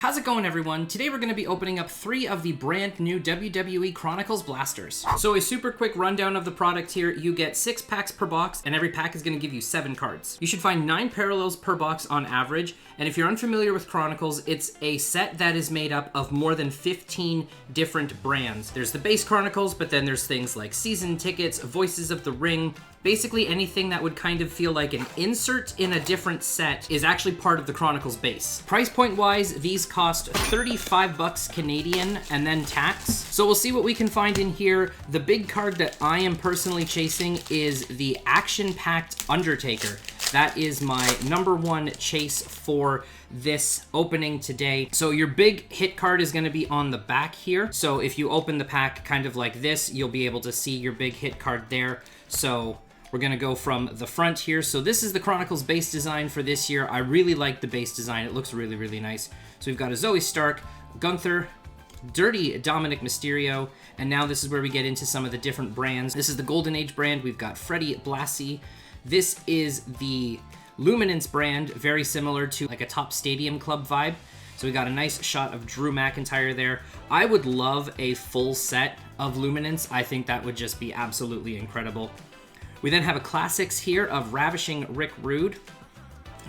How's it going, everyone? Today we're going to be opening up 3 of the brand new WWE Chronicles Blasters. So a super quick rundown of the product here. You get 6 packs per box, and every pack is going to give you 7 cards. You should find 9 parallels per box on average, and if you're unfamiliar with Chronicles, it's a set that is made up of more than 15 different brands. There's the base Chronicles, but then there's things like season tickets, Voices of the Ring. Basically anything that would kind of feel like an insert in a different set is actually part of the Chronicles base. Price point wise, these cost 35 bucks Canadian and then tax. So we'll see what we can find in here. The big card that I am personally chasing is the action-packed Undertaker. That is my #1 chase for this opening today. So your big hit card is going to be on the back here. So if you open the pack kind of like this, you'll be able to see your big hit card there. So we're going to go from the front here. So this is the Chronicles base design for this year. I really like the base design. It looks really, really nice. So we've got a Zoe Stark, Gunther, Dirty Dominic Mysterio, and now this is where we get into some of the different brands. This is the Golden Age brand. We've got Freddie Blassie. This is the Luminance brand, very similar to like a Top Stadium Club vibe. So we got a nice shot of Drew McIntyre there. I would love a full set of Luminance. I think that would just be absolutely incredible. We then have a classics here of Ravishing Rick Rude.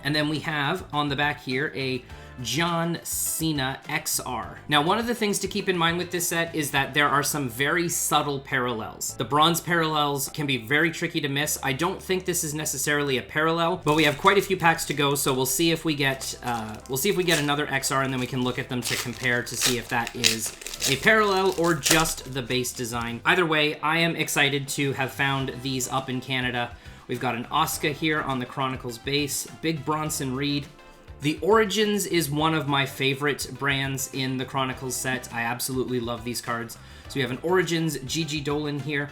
And then we have on the back here a John Cena XR. Now, one of the things to keep in mind with this set is that there are some very subtle parallels. The bronze parallels can be very tricky to miss. I don't think this is necessarily a parallel, but we have quite a few packs to go, so we'll see if we get another XR, and then we can look at them to compare to see if that is a parallel or just the base design. Either way, I am excited to have found these up in Canada. We've got an Asuka here on the Chronicles base, Big Bronson Reed. The Origins is one of my favorite brands in the Chronicles set. I absolutely love these cards. So we have an Origins Gigi Dolan here.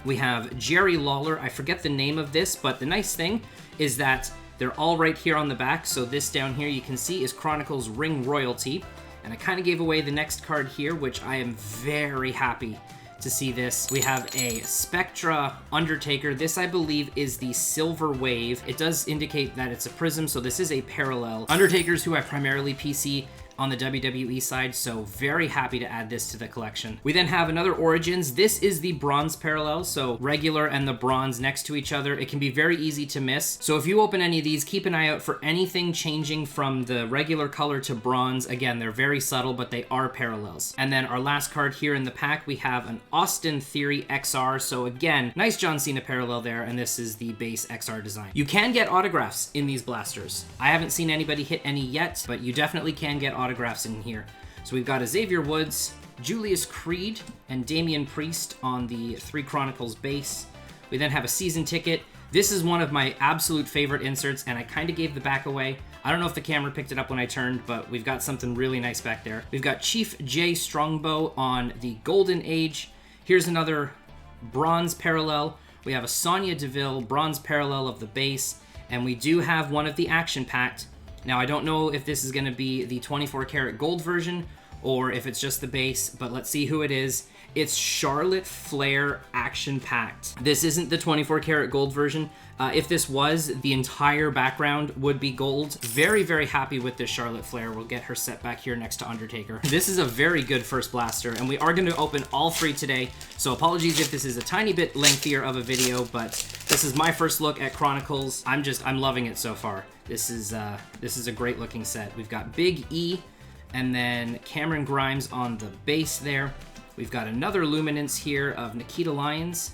We have Jerry Lawler. I forget the name of this, but the nice thing is that they're all right here on the back. So this down here you can see is Chronicles Ring Royalty. And I kind of gave away the next card here, which I am very happy to see this. We have a Spectra Undertaker. This, I believe, is the Silver Wave. It does indicate that it's a prism, so this is a parallel. Undertakers who I primarily PC on the WWE side, so very happy to add this to the collection. We then have another Origins. This is the bronze parallel, so regular and the bronze next to each other. It can be very easy to miss. So if you open any of these, keep an eye out for anything changing from the regular color to bronze. Again, they're very subtle, but they are parallels. And then our last card here in the pack, we have an Austin Theory XR. So again, nice John Cena parallel there, and this is the base XR design. You can get autographs in these blasters. I haven't seen anybody hit any yet, but you definitely can get autographs in here. So we've got a Xavier Woods, Julius Creed, and Damian Priest on the 3 Chronicles base. We then have a season ticket. This is one of my absolute favorite inserts, and I kind of gave the back away. I don't know if the camera picked it up when I turned, but we've got something really nice back there. We've got Chief Jay Strongbow on the Golden Age. Here's another bronze parallel. We have a Sonya Deville bronze parallel of the base, and we do have one of the action-packed. Now, I don't know if this is going to be the 24 karat gold version or if it's just the base, but let's see who it is. It's Charlotte Flair Action Packed. This isn't the 24 karat gold version. If this was, the entire background would be gold. Very, very happy with this Charlotte Flair. We'll get her set back here next to Undertaker. This is a very good first blaster, and we are going to open all 3 today. So apologies if this is a tiny bit lengthier of a video, but this is my first look at Chronicles. I'm loving it so far. This is a great looking set. We've got Big E, and then Cameron Grimes on the base there. We've got another Luminance here of Nikita Lyons.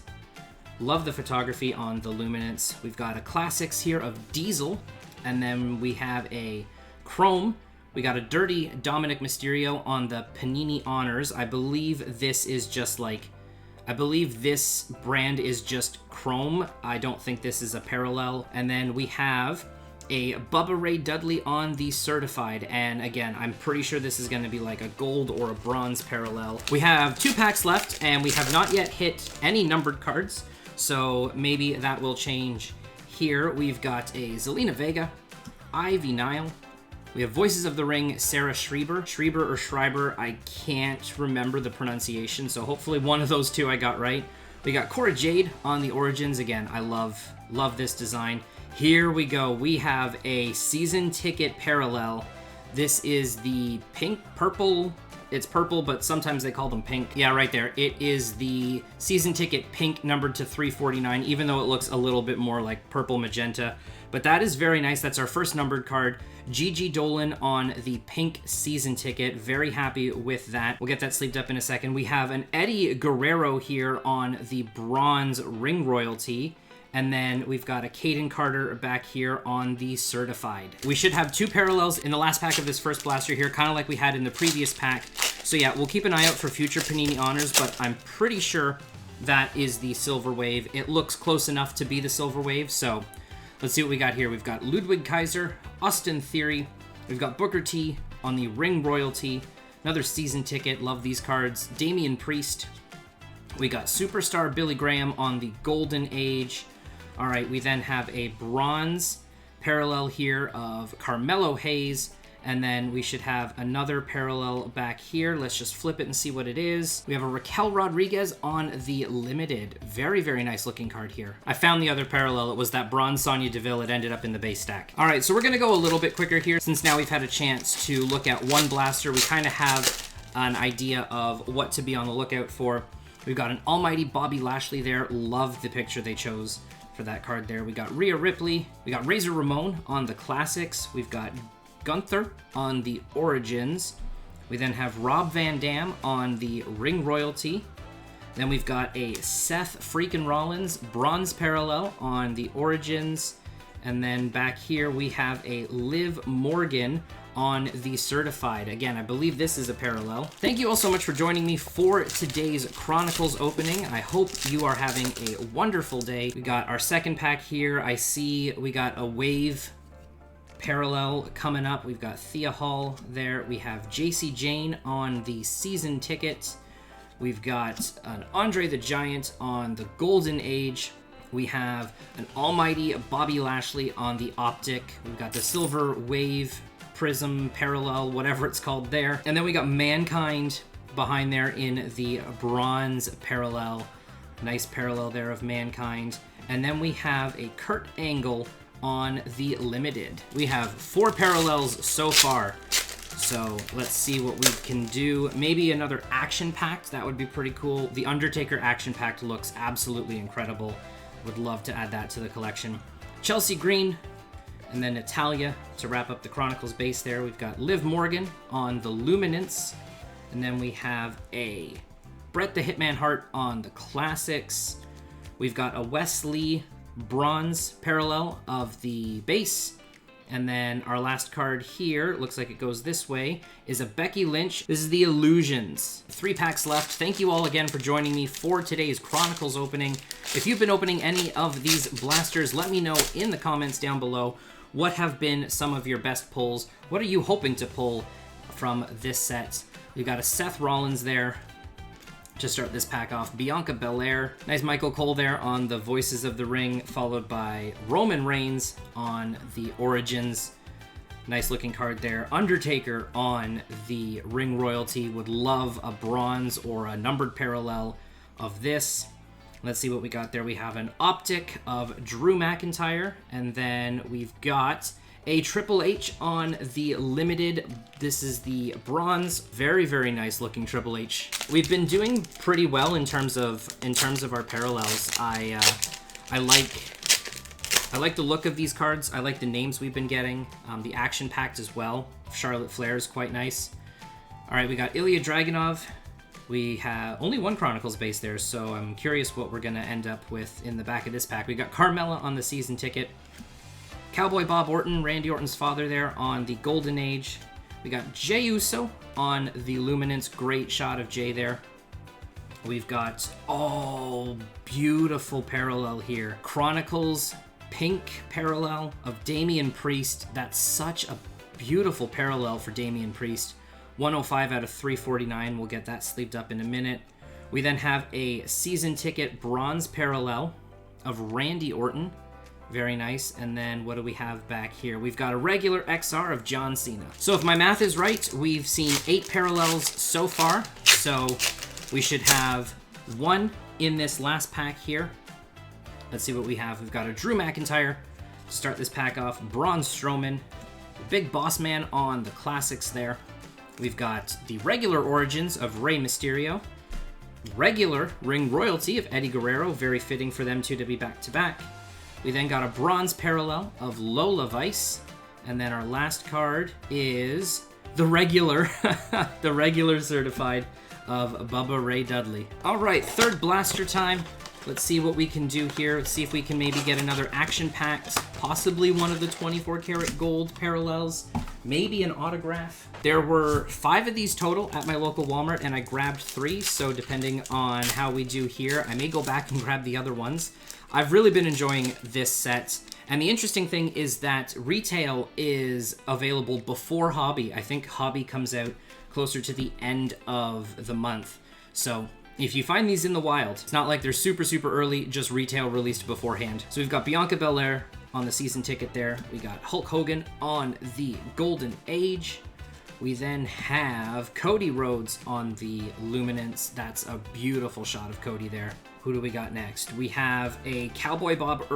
Love the photography on the Luminance. We've got a Classics here of Diesel, and then we have a Chrome. We got a Dirty Dominic Mysterio on the Panini Honors. I believe this is just like, I believe this brand is just Chrome. I don't think this is a parallel. And then we have a Bubba Ray Dudley on the Certified, and again, I'm pretty sure this is going to be like a gold or a bronze parallel. We have 2 packs left, and we have not yet hit any numbered cards, so maybe that will change here. We've got a Zelina Vega, Ivy Nile. We have Voices of the Ring, Sarah Schreiber. Schreiber or Schreiber, I can't remember the pronunciation, so hopefully one of those 2 I got right. We got Cora Jade on the Origins. Again, I love this design. Here we go. We have a season ticket parallel This is the pink, purple. It's purple, but sometimes they call them pink. Yeah, right there. It is the season ticket pink numbered to 349, even though it looks a little bit more like purple magenta. But that is very nice. That's our first numbered card. Gigi Dolan on the pink season ticket. Very happy with that. We'll get that sleeved up in a second. We have an Eddie Guerrero here on the bronze ring royalty. And then we've got a Caden Carter back here on the certified. We should have 2 parallels in the last pack of this first blaster here, kind of like we had in the previous pack. So yeah, we'll keep an eye out for future Panini honors, but I'm pretty sure that is the Silver Wave. It looks close enough to be the Silver Wave, so let's see what we got here. We've got Ludwig Kaiser, Austin Theory, we've got Booker T on the ring royalty, another season ticket, love these cards, Damian Priest, we got Superstar Billy Graham on the Golden Age. All right, we then have a bronze parallel here of Carmelo Hayes, and then we should have another parallel back here. Let's just flip it and see what it is. We have a Raquel Rodriguez on the limited. Very, very nice looking card here. I found the other parallel. It was that bronze Sonya Deville. It ended up in the base stack. All right, so we're gonna go a little bit quicker here since now we've had a chance to look at one blaster. We kind of have an idea of what to be on the lookout for. We've got an almighty Bobby Lashley there. Love the picture they chose for that card there. We got Rhea Ripley. We got Razor Ramon on the classics. We've got Gunther on the Origins. We then have Rob Van Dam on the ring royalty. Then we've got a Seth freaking Rollins bronze parallel on the Origins. And then back here we have a Liv Morgan on the certified. Again, I believe this is a parallel. Thank you all so much for joining me for today's Chronicles opening. I hope you are having a wonderful day. We got our second pack here. I see we got a Wave parallel coming up. We've got Thea Hall there. We have JC Jane on the season ticket. We've got an Andre the Giant on the Golden Age. We have an almighty Bobby Lashley on the Optic. We've got the Silver Wave Prism parallel, whatever it's called there. And then we got Mankind behind there in the bronze parallel. Nice parallel there of Mankind. And then we have a Kurt Angle on the limited. We have 4 parallels so far. So let's see what we can do. Maybe another action pact. That would be pretty cool. The Undertaker action pact looks absolutely incredible. Would love to add that to the collection. Chelsea Green, and then Natalia to wrap up the Chronicles base there. We've got Liv Morgan on the Luminance. And then we have a Bret the Hitman Hart on the Classics. We've got a Wesley bronze parallel of the base. And then our last card here, looks like it goes this way, is a Becky Lynch. This is the Illusions. 3 packs left. Thank you all again for joining me for today's Chronicles opening. If you've been opening any of these blasters, let me know in the comments down below what have been some of your best pulls. What are you hoping to pull from this set? We've got a Seth Rollins there to start this pack off. Bianca Belair. Nice Michael Cole there on the Voices of the Ring, followed by Roman Reigns on the Origins. Nice looking card there. Undertaker on the ring royalty. Would love a bronze or a numbered parallel of this. Let's see what we got there. We have an Optic of Drew McIntyre, and then we've got a Triple H on the limited. This is the bronze. Very, very nice looking Triple H. We've been doing pretty well in terms of our parallels. I like the look of these cards. I like the names we've been getting. The action packed as well. Charlotte Flair is quite nice. All right, we got Ilya Dragunov. We have only 1 Chronicles base there, so I'm curious what we're gonna end up with in the back of this pack. We got Carmella on the season ticket. Cowboy Bob Orton, Randy Orton's father there on the Golden Age. We got Jey Uso on the Luminance. Great shot of Jey there. We've got, oh, beautiful parallel here. Chronicles pink parallel of Damian Priest. That's such a beautiful parallel for Damian Priest. 105 out of 349. We'll get that sleeved up in a minute. We then have a season ticket bronze parallel of Randy Orton. Very nice. And then what do we have back here? We've got a regular XR of John Cena. So if my math is right, we've seen 8 parallels so far. So we should have 1 in this last pack here. Let's see what we have. We've got a Drew McIntyre to start this pack off. Braun Strowman. Big Boss Man on the classics there. We've got the regular origins of Rey Mysterio. Regular ring royalty of Eddie Guerrero, very fitting for them two to be back-to-back. We then got a bronze parallel of Lola Vice. And then our last card is the regular, the regular certified of Bubba Ray Dudley. All right, third blaster time. Let's see what we can do here. Let's see if we can maybe get another action-packed, possibly one of the 24-karat gold parallels, maybe an autograph. There were 5 of these total at my local Walmart, and I grabbed 3, so depending on how we do here, I may go back and grab the other ones. I've really been enjoying this set, and the interesting thing is that retail is available before Hobby. I think Hobby comes out closer to the end of the month, so if you find these in the wild, it's not like they're super, super early, just retail released beforehand. So we've got Bianca Belair on the season ticket there. We got Hulk Hogan on the Golden Age. We then have Cody Rhodes on the Luminance. That's a beautiful shot of Cody there. Who do we got next? We have a Cowboy Bob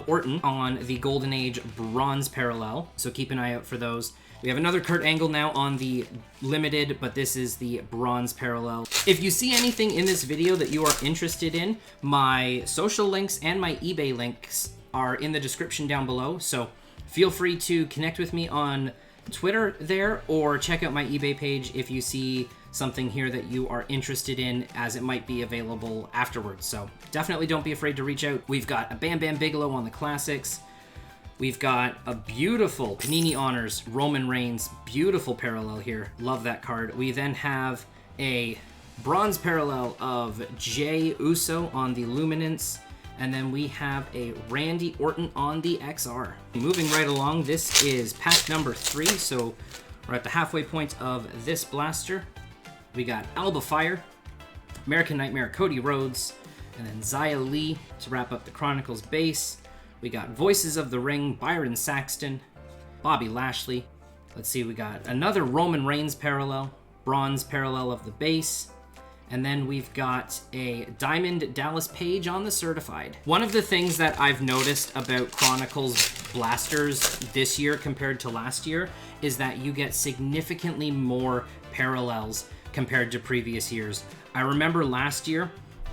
Orton on the Golden Age bronze parallel. So keep an eye out for those. We have another Kurt Angle now on the limited, but this is the bronze parallel. If you see anything in this video that you are interested in, my social links and my eBay links are in the description down below. So feel free to connect with me on Twitter there, or check out my eBay page if you see something here that you are interested in, as it might be available afterwards. So definitely don't be afraid to reach out. We've got a Bam Bam Bigelow on the classics. We've got a beautiful Panini Honors Roman Reigns, beautiful parallel here. Love that card. We then have a bronze parallel of Jey Uso on the Luminance. And then we have a Randy Orton on the XR. Moving right along, this is pack number 3, so we're at the halfway point of this blaster. We got Alba Fire, American Nightmare Cody Rhodes, and then Xia Li to wrap up the Chronicles base. We got Voices of the Ring, Byron Saxton, Bobby Lashley. Let's see, we got another Roman Reigns parallel, bronze parallel of the base. And then we've got a Diamond Dallas Page on the certified. One of the things that I've noticed about Chronicles Blasters this year compared to last year is that you get significantly more parallels compared to previous years. I remember last year,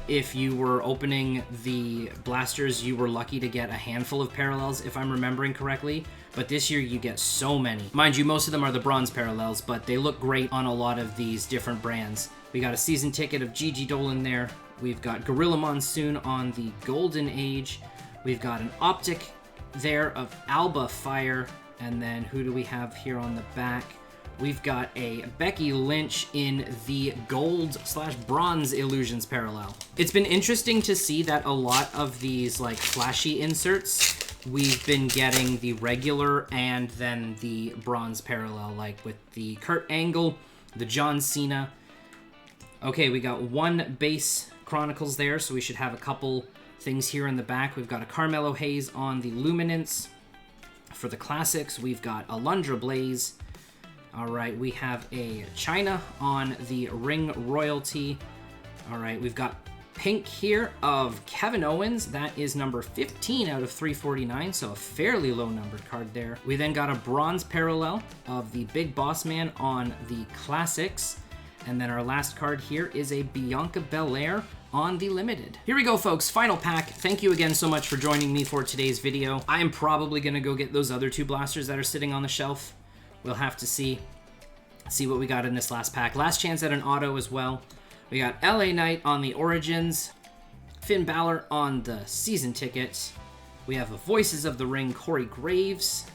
if you were opening the blasters, you were lucky to get a handful of parallels, if I'm remembering correctly. But this year you get so many. Mind you, most of them are the bronze parallels, but they look great on a lot of these different brands. We got a season ticket of Gigi Dolan there. We've got Gorilla Monsoon on the Golden Age. We've got an optic there of Alba Fire. And then who do we have here on the back? We've got a Becky Lynch in the gold/bronze Illusions parallel. It's been interesting to see that a lot of these like flashy inserts, we've been getting the regular and then the bronze parallel, like with the Kurt Angle, the John Cena. Okay, we got one base Chronicles there, so we should have a couple things here in the back. We've got a Carmelo Hayes on the Luminance. For the classics, we've got Alundra Blaze. All right, we have a China on the Ring Royalty. All right, we've got pink here of Kevin Owens. That is number 15 out of 349, so a fairly low numbered card there. We then got a bronze parallel of the Big Boss Man on the classics. And then our last card here is a Bianca Belair on the limited. Here we go, folks, final pack. Thank you again so much for joining me for today's video. I am probably gonna go get those other 2 blasters that are sitting on the shelf. We'll have to see what we got in this last pack. Last chance at an auto as well. We got LA Knight on the Origins, Finn Balor on the season ticket. We have a Voices of the Ring Corey Graves.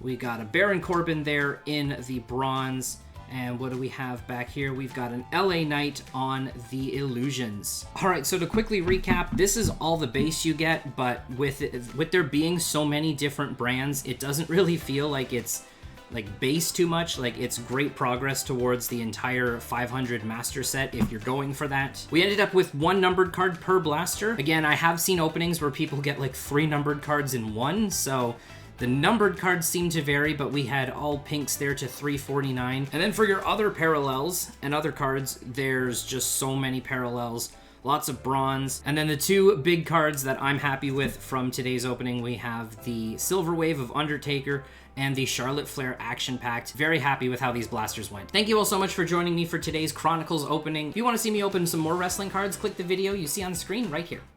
We got a Baron Corbin there in the bronze. And what do we have back here? We've got an LA Knight on the Illusions. All right, so to quickly recap, this is all the base you get, but with there being so many different brands, it doesn't really feel like it's like base too much. Like, it's great progress towards the entire 500 master set if you're going for that. We ended up with 1 numbered card per blaster. Again, I have seen openings where people get like 3 numbered cards in one, so the numbered cards seem to vary, but we had all pinks there to 349. And then for your other parallels and other cards, there's just so many parallels. lots of bronze. And then the two big cards that I'm happy with from today's opening, we have the Silver Wave of Undertaker and the Charlotte Flair Action Pact. Very happy with how these blasters went. Thank you all so much for joining me for today's Chronicles opening. If you want to see me open some more wrestling cards, click the video you see on screen right here.